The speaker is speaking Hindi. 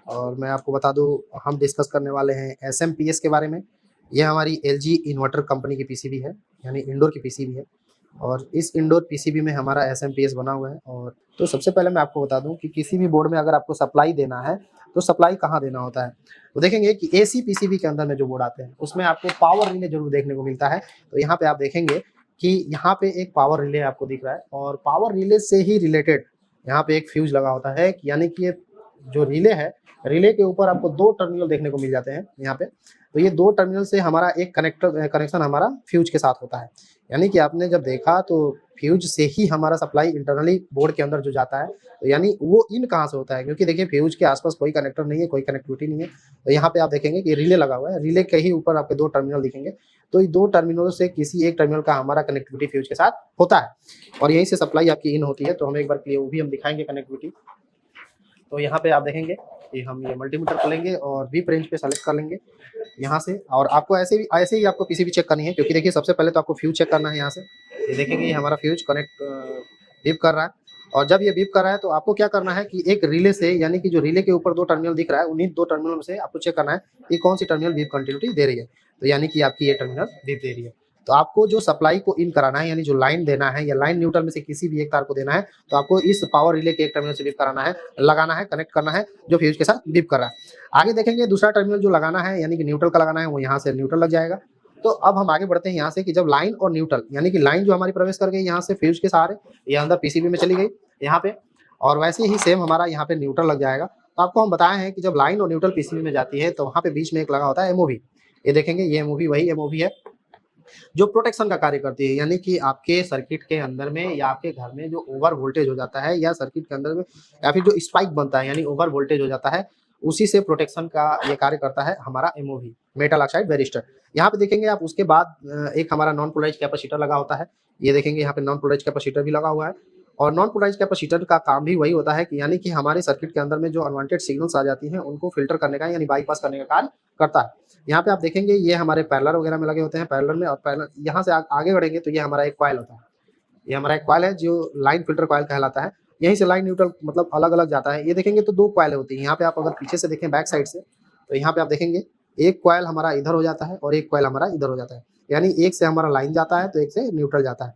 और मैं आपको बता दूँ हम डिस्कस करने वाले हैं एसएमपीएस के बारे में। ये हमारी एलजी इन्वर्टर कंपनी की पीसीबी है, यानी इंडोर की पीसीबी है और इस इंडोर पीसीबी में हमारा एसएमपीएस बना हुआ है। और तो सबसे पहले मैं आपको बता दूँ कि किसी भी बोर्ड में अगर आपको सप्लाई देना है, तो सप्लाई कहाँ देना होता है? तो देखेंगे कि एसी पीसीबी के अंदर में जो बोर्ड आते हैं, उसमें आपको पावर रिले ज़रूर देखने को मिलता है। तो यहाँ पे आप देखेंगे कि यहाँ पे एक पावर रिले आपको दिख रहा है और पावर रिले से ही रिलेटेड यहाँ पे एक फ्यूज़ लगा होता है, यानी कि ये जो रिले है, रिले के ऊपर आपको 2 टर्मिनल देखने को मिल जाते हैं यहाँ पे। तो ये 2 टर्मिनल से हमारा एक कनेक्शन हमारा फ्यूज़ के साथ होता है। यानी कि आपने जब देखा तो फ्यूज़ से ही हमारा सप्लाई इंटरनली बोर्ड के अंदर जो जाता है, तो यानी वो इन कहाँ से होता है? क्योंकि देखिए फ्यूज़ के आस-पास कोई कनेक्टर नहीं है, कोई कनेक्टिविटी नहीं है। तो यहाँ पे आप देखेंगे कि रिले लगा हुआ है, रिले के ही ऊपर आपके 2 टर्मिनल दिखेंगे। तो ये 2 टर्मिनलों से किसी एक टर्मिनल का हमारा कनेक्टिविटी फ्यूज़ के साथ होता है और यहीं से सप्लाई आपकी इन होती है। तो हम एक बार के लिए वो भी हम दिखाएँगे कनेक्टिविटी। तो यहाँ पे आप देखेंगे कि हम ये मल्टीमीटर खोलेंगे और वीप रेंज पे सेलेक्ट कर लेंगे यहाँ से। और आपको ऐसे ही आपको पीसीबी चेक करनी है, क्योंकि देखिए सबसे पहले तो आपको फ्यूज चेक करना है यहाँ से। ये देखेंगे ये हमारा फ्यूज कनेक्ट बीप कर रहा है और जब ये बीप कर रहा है तो आपको क्या करना है कि एक रिले से, यानी कि जो रिले के ऊपर 2 टर्मिनल दिख रहा है, उन्हीं 2 टर्मिनल में से आपको चेक करना है कि कौन सी टर्मिनल बीप कंटिन्यूटी दे रही है। तो यानी कि आपकी ये टर्मिनल बीप दे रही है। तो आपको जो सप्लाई को इन कराना है, यानी जो लाइन देना है या लाइन न्यूट्रल में से किसी भी एक तार को देना है, तो आपको इस पावर रिले के एक टर्मिनल से बीप कराना है, लगाना है, कनेक्ट करना है, जो फ्यूज के साथ बीप कर रहा है। आगे देखेंगे दूसरा टर्मिनल जो लगाना है, यानी कि न्यूट्रल का लगाना है, वो यहाँ से न्यूट्रल लग जाएगा। तो अब हम आगे बढ़ते हैं यहाँ से कि जब लाइन और न्यूट्रल, यानी कि लाइन जो हमारी प्रवेश कर गई यहाँ से फ्यूज के सहारे, ये अंदर पीसीबी में चली गई यहाँ पे, और वैसे ही सेम हमारा यहाँ पे न्यूट्रल लग जाएगा। तो आपको हम बताए हैं कि जब लाइन और न्यूट्रल पीसीबी में जाती है, तो वहाँ पे बीच में एक लगा होता है एमओवी। ये देखेंगे ये एमओवी वही एमओवी है जो प्रोटेक्शन का कार्य करती है, यानी कि आपके सर्किट के अंदर में या आपके घर में जो ओवर वोल्टेज हो जाता है या सर्किट के अंदर में या फिर जो स्पाइक बनता है, यानी ओवर वोल्टेज हो जाता है, उसी से प्रोटेक्शन का ये कार्य करता है हमारा एमओवी, मेटल ऑक्साइड वेरिस्टर। यहाँ पे देखेंगे आप, उसके बाद एक हमारा नॉन पोलराइज कैपेसिटर लगा होता है। ये देखेंगे यहाँ पे नॉन पोलराइज कैपेसिटर भी लगा हुआ है और नॉन पोलराइज कैपेसिटर का काम भी वही होता है कि यानी कि हमारे सर्किट के अंदर में जो अनवांटेड सिग्नल्स आ जाती हैं, उनको फिल्टर करने का, यानी बाईपास करने का कार्य करता है। यहाँ पे आप देखेंगे ये हमारे पैरेलल वगैरह में लगे होते हैं, पैरेलल में, और पैरेलल यहाँ से आगे बढ़ेंगे तो ये हमारा एक कॉइल होता है। ये हमारा एक कॉइल है जो लाइन फिल्टर कॉइल कहलाता है। यहीं से लाइन न्यूट्रल मतलब अलग-अलग जाता है। ये देखेंगे तो 2 कॉइल होती हैं। यहाँ पे आप अगर पीछे से देखें बैक साइड से, तो यहाँ पे आप देखेंगे एक कॉइल हमारा इधर हो जाता है और एक कॉइल हमारा इधर हो जाता है। यानी एक से हमारा लाइन जाता है तो एक से न्यूट्रल जाता है।